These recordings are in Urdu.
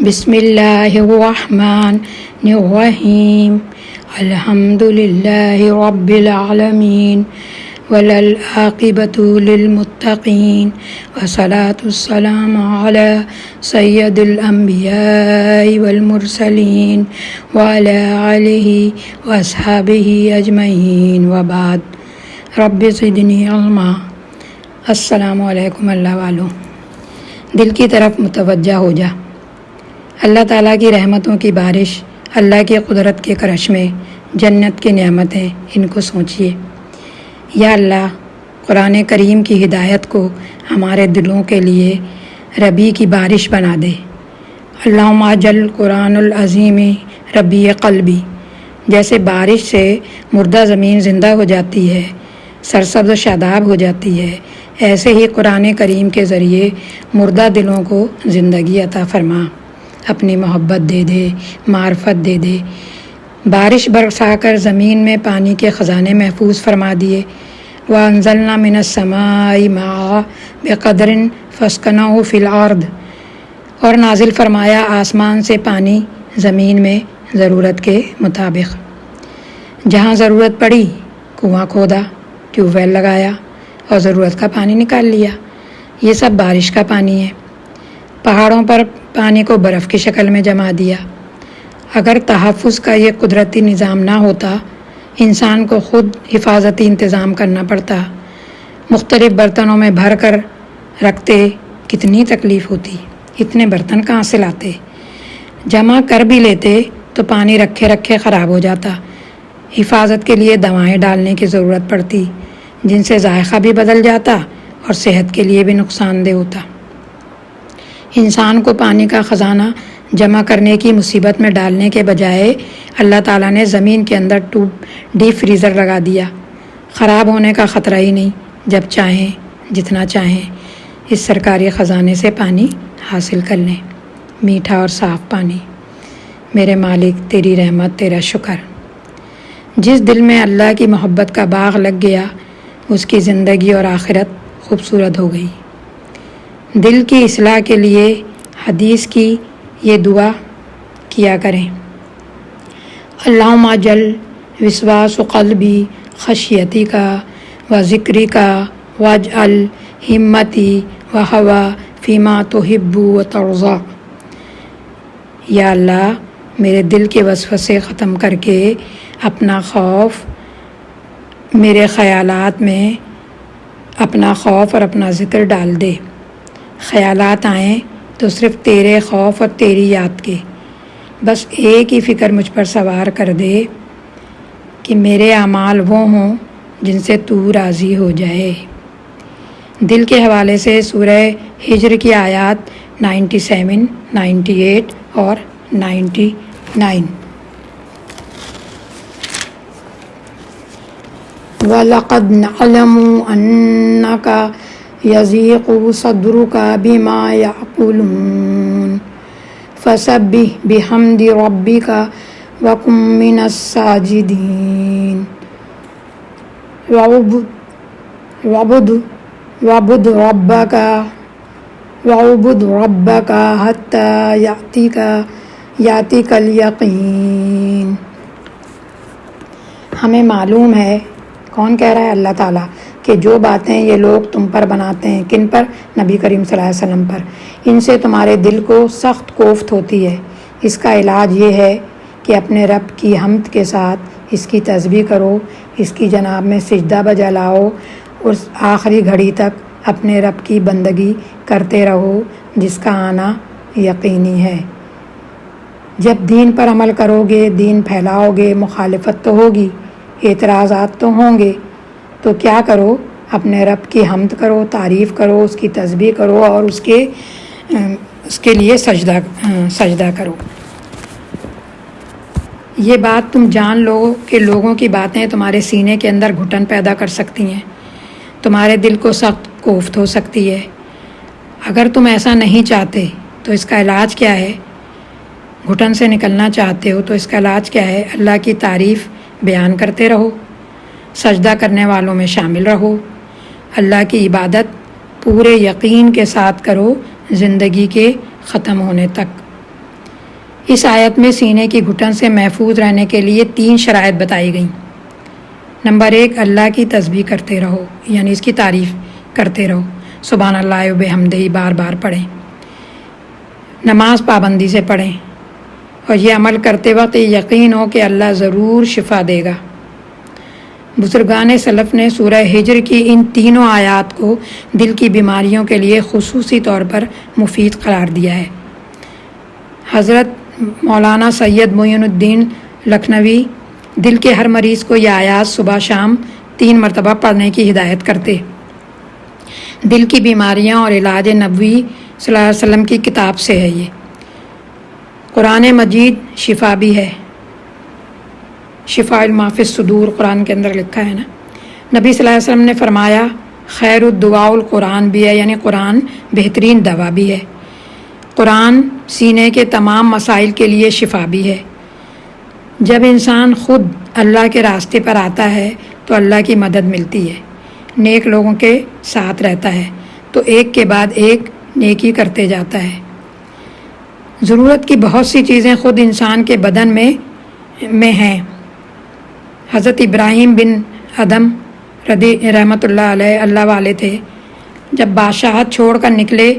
بسم اللہ الرحمن الرحیم الحمد للہ رب العالمین وللعاقبۃ للمتقین والصلاة والسلام علی سید الانبیاء والمرسلین وعلی آلہ واصحابہ اجمعین وبعد رب زدنی علما۔ السلام علیکم اللہ والوں، دل کی طرف متوجہ ہو جا۔ اللہ تعالیٰ کی رحمتوں کی بارش، اللہ کی قدرت کے کرشمے، جنت کی نعمتیں، ان کو سوچیے۔ یا اللہ، قرآن کریم کی ہدایت کو ہمارے دلوں کے لیے ربیع کی بارش بنا دے۔ اللہم اجعل قرآن العظیم ربیع قلبی۔ جیسے بارش سے مردہ زمین زندہ ہو جاتی ہے، سرسبز و شاداب ہو جاتی ہے، ایسے ہی قرآن کریم کے ذریعے مردہ دلوں کو زندگی عطا فرما، اپنی محبت دے دے، معرفت دے دے۔ بارش برسا کر زمین میں پانی کے خزانے محفوظ فرما دیے۔ وَأَنزَلْنَا مِنَ السَّمَاءِ مَاءً بِقَدْرٍ فَاسْكَنَاهُ فِي الْأَرْضِ، اور نازل فرمایا آسمان سے پانی زمین میں ضرورت کے مطابق۔ جہاں ضرورت پڑی کنواں کھودا، ٹیوب ویل لگایا اور ضرورت کا پانی نکال لیا۔ یہ سب بارش کا پانی ہے۔ پہاڑوں پر پانی کو برف کی شکل میں جما دیا۔ اگر تحفظ کا یہ قدرتی نظام نہ ہوتا، انسان کو خود حفاظتی انتظام کرنا پڑتا، مختلف برتنوں میں بھر کر رکھتے، کتنی تکلیف ہوتی۔ اتنے برتن کہاں سے لاتے؟ جمع کر بھی لیتے تو پانی رکھے رکھے خراب ہو جاتا۔ حفاظت کے لیے دوائیں ڈالنے کی ضرورت پڑتی، جن سے ذائقہ بھی بدل جاتا اور صحت کے لیے بھی نقصان دہ ہوتا۔ انسان کو پانی کا خزانہ جمع کرنے کی مصیبت میں ڈالنے کے بجائے اللہ تعالیٰ نے زمین کے اندر ڈیپ فریزر لگا دیا۔ خراب ہونے کا خطرہ ہی نہیں، جب چاہیں جتنا چاہیں اس سرکاری خزانے سے پانی حاصل کر لیں، میٹھا اور صاف پانی۔ میرے مالک، تیری رحمت، تیرا شکر۔ جس دل میں اللہ کی محبت کا باغ لگ گیا، اس کی زندگی اور آخرت خوبصورت ہو گئی۔ دل کی اصلاح کے لیے حدیث کی یہ دعا کیا کریں۔ اللہم اجعل وسواس قلبی خشیتی کا و ذکری کا واجعل ہمتی و ہوا فیما تحب و ترضی۔ یا اللہ، میرے دل کے وسوسے ختم کر کے اپنا خوف، میرے خیالات میں اپنا خوف اور اپنا ذکر ڈال دے۔ خیالات آئیں تو صرف تیرے خوف اور تیری یاد کے، بس ایک ہی فکر مجھ پر سوار کر دے کہ میرے اعمال وہ ہوں جن سے تو راضی ہو جائے۔ دل کے حوالے سے سورہ ہجر کی آیات 97، 98 اور 99۔ وَلَقَدْ نَعْلَمُ أَنَّكَ يَضِيقُ صَدْرُكَ بِمَا يَقُولُونَ فَسَبِّحْ بِحَمْدِ رَبِّكَ وَكُن مِّنَ السَّاجِدِينَ۔ وَاعْبُدْ رَبَّكَ حَتَّى يَأْتِيَكَ الْيَقِينُ۔ ہمیں معلوم ہے، کون کہہ رہا ہے؟ اللہ تعالیٰ، کہ جو باتیں یہ لوگ تم پر بناتے ہیں، کن پر؟ نبی کریم صلی اللہ علیہ وسلم پر، ان سے تمہارے دل کو سخت کوفت ہوتی ہے۔ اس کا علاج یہ ہے کہ اپنے رب کی حمد کے ساتھ اس کی تسبیح کرو، اس کی جناب میں سجدہ بجا لاؤ، اور آخری گھڑی تک اپنے رب کی بندگی کرتے رہو، جس کا آنا یقینی ہے۔ جب دین پر عمل کرو گے، دین پھیلاؤ گے، مخالفت تو ہوگی، اعتراضات تو ہوں گے، تو کیا کرو؟ اپنے رب کی حمد کرو، تعریف کرو، اس کی تسبیح کرو، اور اس کے لیے سجدہ کرو۔ یہ بات تم جان لو کہ لوگوں کی باتیں تمہارے سینے کے اندر گھٹن پیدا کر سکتی ہیں، تمہارے دل کو سخت کوفت ہو سکتی ہے۔ اگر تم ایسا نہیں چاہتے تو اس کا علاج کیا ہے؟ گھٹن سے نکلنا چاہتے ہو تو اس کا علاج کیا ہے؟ اللہ کی تعریف بیان کرتے رہو، سجدہ کرنے والوں میں شامل رہو، اللہ کی عبادت پورے یقین کے ساتھ کرو زندگی کے ختم ہونے تک۔ اس آیت میں سینے کی گھٹن سے محفوظ رہنے کے لیے 3 شرائط بتائی گئیں۔ نمبر 1، اللہ کی تسبیح کرتے رہو، یعنی اس کی تعریف کرتے رہو، سبحان اللہ و بحمدہ بار بار پڑھیں۔ نماز پابندی سے پڑھیں، اور یہ عمل کرتے وقت یہ یقین ہو کہ اللہ ضرور شفا دے گا۔ بزرگان سلف نے سورہ ہجر کی ان تینوں آیات کو دل کی بیماریوں کے لیے خصوصی طور پر مفید قرار دیا ہے۔ حضرت مولانا سید معین الدین لکھنوی دل کے ہر مریض کو یہ آیات صبح شام 3 مرتبہ پڑھنے کی ہدایت کرتے۔ دل کی بیماریاں اور علاج نبوی صلی اللہ علیہ وسلم کی کتاب سے ہے۔ یہ قرآن مجید شفا بھی ہے، شفاء ما فی الصدور قرآن کے اندر لکھا ہے نا۔ نبی صلی اللہ علیہ وسلم نے فرمایا خیر الدعاء القرآن بھی ہے، یعنی قرآن بہترین دوا بھی ہے۔ قرآن سینے کے تمام مسائل کے لیے شفا بھی ہے۔ جب انسان خود اللہ کے راستے پر آتا ہے تو اللہ کی مدد ملتی ہے، نیک لوگوں کے ساتھ رہتا ہے تو ایک کے بعد ایک نیکی کرتے جاتا ہے۔ ضرورت کی بہت سی چیزیں خود انسان کے بدن میں ہیں۔ حضرت ابراہیم بن ادم رحمۃ اللہ علیہ اللہ والے تھے، جب بادشاہت چھوڑ کر نکلے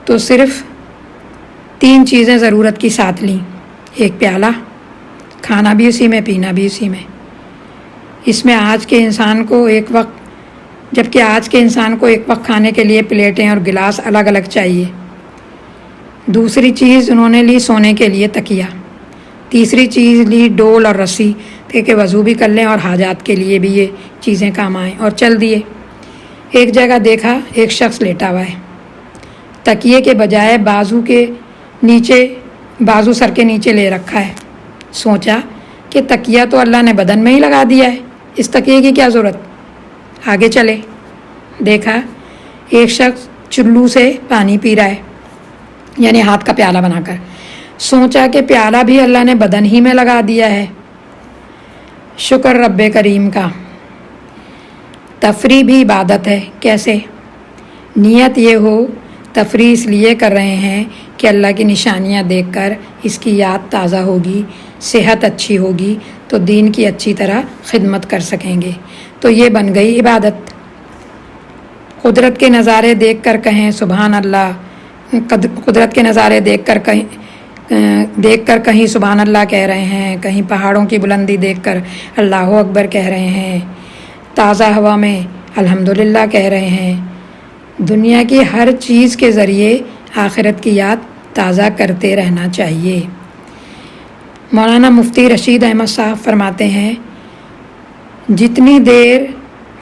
تو صرف 3 چیزیں ضرورت کی ساتھ لیں، ایک پیالہ، کھانا بھی اسی میں، پینا بھی اسی میں۔ اس میں آج کے انسان کو ایک وقت کھانے کے لیے پلیٹیں اور گلاس الگ الگ چاہیے۔ دوسری چیز انہوں نے لی سونے کے لیے تکیہ۔ تیسری چیز لی ڈول اور رسی، کہ وضو بھی کر لیں اور حاجات کے لیے بھی یہ چیزیں کام آئیں، اور چل دیے۔ ایک جگہ دیکھا ایک شخص لیٹا ہوا ہے، تکیے کے بجائے بازو سر کے نیچے لے رکھا ہے۔ سوچا کہ تکیہ تو اللہ نے بدن میں ہی لگا دیا ہے، اس تکیے کی کیا ضرورت، آگے چلے۔ دیکھا ایک شخص چلو سے پانی پی رہا ہے، یعنی ہاتھ کا پیالہ بنا کر۔ سوچا کہ پیالہ بھی اللہ نے بدن ہی میں لگا دیا ہے۔ شکر رب کریم کا۔ تفریح بھی عبادت ہے۔ کیسے؟ نیت یہ ہو تفریح اس لیے کر رہے ہیں کہ اللہ کی نشانیاں دیکھ کر اس کی یاد تازہ ہوگی، صحت اچھی ہوگی تو دین کی اچھی طرح خدمت کر سکیں گے، تو یہ بن گئی عبادت۔ قدرت کے نظارے دیکھ کر کہیں سبحان اللہ، قدرت کے نظارے دیکھ کر کہیں سبحان اللہ کہہ رہے ہیں، کہیں پہاڑوں کی بلندی دیکھ کر اللہ اکبر کہہ رہے ہیں، تازہ ہوا میں الحمدللہ کہہ رہے ہیں۔ دنیا کی ہر چیز کے ذریعے آخرت کی یاد تازہ کرتے رہنا چاہیے۔ مولانا مفتی رشید احمد صاحب فرماتے ہیں جتنی دیر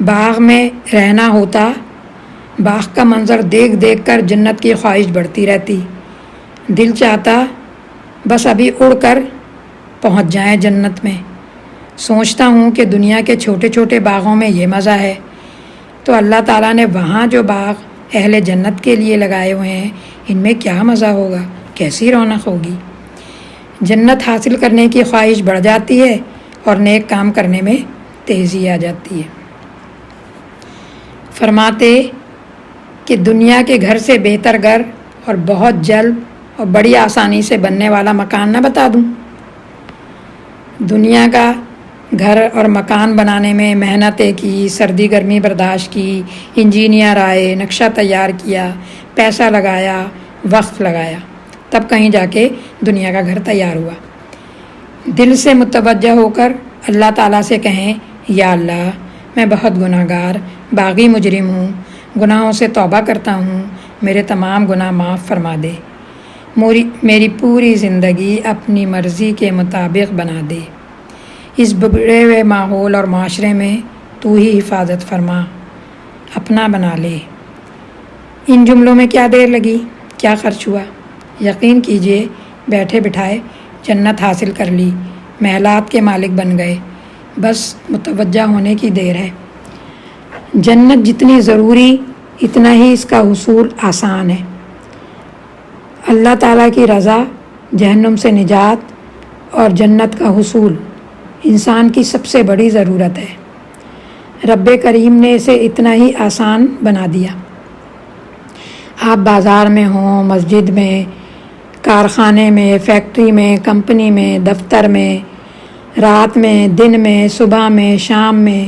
باغ میں رہنا ہوتا، باغ کا منظر دیکھ دیکھ کر جنت کی خواہش بڑھتی رہتی، دل چاہتا بس ابھی اڑ کر پہنچ جائیں جنت میں۔ سوچتا ہوں کہ دنیا کے چھوٹے چھوٹے باغوں میں یہ مزہ ہے، تو اللہ تعالیٰ نے وہاں جو باغ اہل جنت کے لیے لگائے ہوئے ہیں، ان میں کیا مزہ ہوگا، کیسی رونق ہوگی۔ جنت حاصل کرنے کی خواہش بڑھ جاتی ہے اور نیک کام کرنے میں تیزی آ جاتی ہے۔ فرماتے کہ دنیا کے گھر سے بہتر گھر اور بہت جلد اور بڑی آسانی سے بننے والا مکان نہ بتا دوں۔ دنیا کا گھر اور مکان بنانے میں محنتیں کی، سردی گرمی برداشت کی، انجینئر آئے، نقشہ تیار کیا، پیسہ لگایا، وقت لگایا، تب کہیں جا کے دنیا کا گھر تیار ہوا۔ دل سے متوجہ ہو کر اللہ تعالیٰ سے کہیں یا اللہ میں بہت گناہ گار باغی مجرم ہوں، گناہوں سے توبہ کرتا ہوں، میرے تمام گناہ معاف فرما دے، میری پوری زندگی اپنی مرضی کے مطابق بنا دے، اس بگڑے ہوئے ماحول اور معاشرے میں تو ہی حفاظت فرما، اپنا بنا لے۔ ان جملوں میں کیا دیر لگی، کیا خرچ ہوا؟ یقین کیجئے بیٹھے بٹھائے جنت حاصل کر لی، محلات کے مالک بن گئے، بس متوجہ ہونے کی دیر ہے۔ جنت جتنی ضروری اتنا ہی اس کا حصول آسان ہے۔ اللہ تعالیٰ کی رضا، جہنم سے نجات اور جنت کا حصول انسان کی سب سے بڑی ضرورت ہے۔ رب کریم نے اسے اتنا ہی آسان بنا دیا۔ آپ بازار میں ہوں، مسجد میں، کارخانے میں، فیکٹری میں، کمپنی میں، دفتر میں، رات میں، دن میں، صبح میں، شام میں،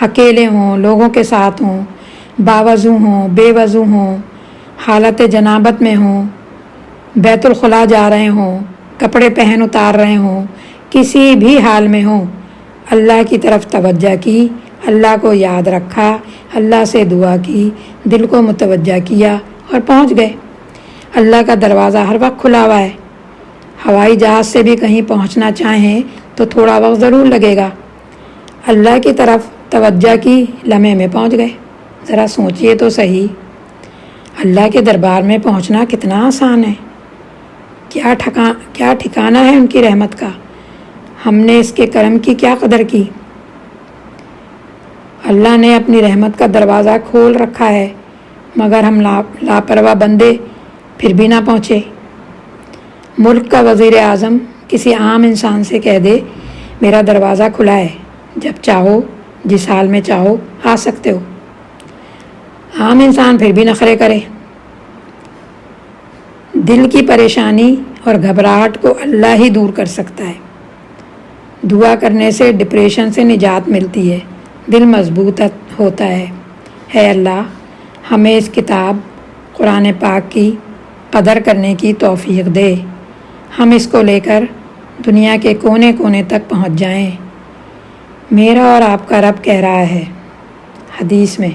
اکیلے ہوں، لوگوں کے ساتھ ہوں، باوضو ہوں، بے وضو ہوں، حالت جنابت میں ہوں، بیت الخلاء جا رہے ہوں، کپڑے پہن اتار رہے ہوں، کسی بھی حال میں ہوں، اللہ کی طرف توجہ کی، اللہ کو یاد رکھا، اللہ سے دعا کی، دل کو متوجہ کیا اور پہنچ گئے۔ اللہ کا دروازہ ہر وقت کھلا ہوا ہے۔ ہوائی جہاز سے بھی کہیں پہنچنا چاہیں تو تھوڑا وقت ضرور لگے گا۔ اللہ کی طرف توجہ کی، لمحے میں پہنچ گئے۔ ذرا سوچئے تو صحیح، اللہ کے دربار میں پہنچنا کتنا آسان ہے۔ کیا ٹھکانہ ہے ان کی رحمت کا، ہم نے اس کے کرم کی کیا قدر کی۔ اللہ نے اپنی رحمت کا دروازہ کھول رکھا ہے، مگر ہم لاپرواہ بندے پھر بھی نہ پہنچے۔ ملک کا وزیر اعظم کسی عام انسان سے کہہ دے میرا دروازہ کھلا ہے، جب چاہو جس حال میں چاہو آ سکتے ہو، عام انسان پھر بھی نخرے کرے۔ دل کی پریشانی اور گھبراہٹ کو اللہ ہی دور کر سکتا ہے۔ دعا کرنے سے ڈپریشن سے نجات ملتی ہے، دل مضبوط ہوتا ہے۔ اے اللہ، ہمیں اس کتاب قرآن پاک کی قدر کرنے کی توفیق دے، ہم اس کو لے کر دنیا کے کونے کونے تک پہنچ جائیں۔ میرا اور آپ کا رب کہہ رہا ہے حدیث میں،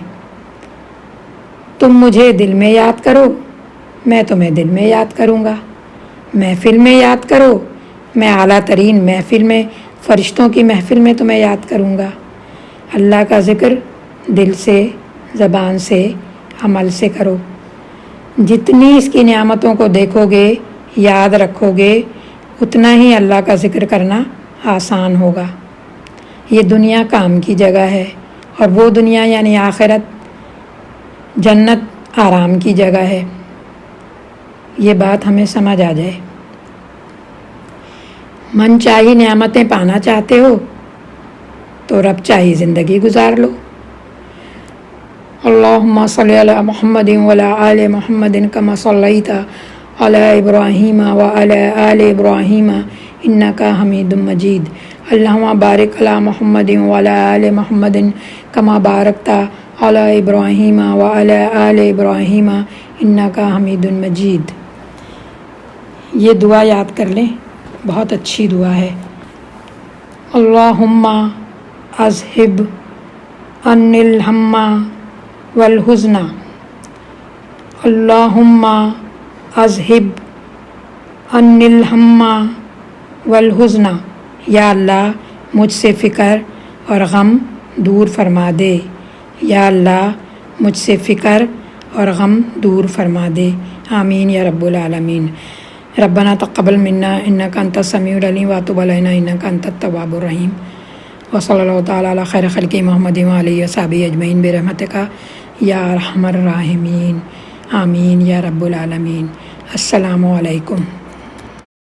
تم مجھے دل میں یاد کرو، میں تمہیں دل میں یاد کروں گا۔ محفل میں یاد کرو، میں اعلیٰ ترین محفل میں، فرشتوں کی محفل میں تمہیں یاد کروں گا۔ اللہ کا ذکر دل سے، زبان سے، عمل سے کرو۔ جتنی اس کی نعمتوں کو دیکھو گے، یاد رکھو گے، اتنا ہی اللہ کا ذکر کرنا آسان ہوگا۔ یہ دنیا کام کی جگہ ہے، اور وہ دنیا یعنی آخرت جنت آرام کی جگہ ہے۔ یہ بات ہمیں سمجھ آ جائے۔ من چاہی نعمتیں پانا چاہتے ہو تو رب چاہی زندگی گزار لو۔ اللہم صلی علی محمد وعلی آل محمد کما صلیت علی ابراہیم وعلی آل ابراہیم انک حمید مجید۔ اللہم بارک علی محمد وعلی آل محمد کما بارکت علی ابراہیم وعلی آل ابراہیم انک حمید مجید۔ یہ دعا یاد کر لیں، بہت اچھی دعا ہے۔ اللہم اذہب عن الہم والحزن، اللہم اذہب عن الہم والحزن، یا اللہ مجھ سے فکر اور غم دور فرما دے، یا اللہ مجھ سے فکر اور غم دور فرما دے، آمین یا رب العالمین۔ ربنا تقبل منا انک انت السمیع العلیم وتب علینا انک انت التواب الرحیم، وصلی اللہ تعالی علی خیر خلق محمد وآلہ وصحبہ اجمعین برحمتک یا ارحم الراحمین، آمین یا رب العالمین۔ السلام علیکم۔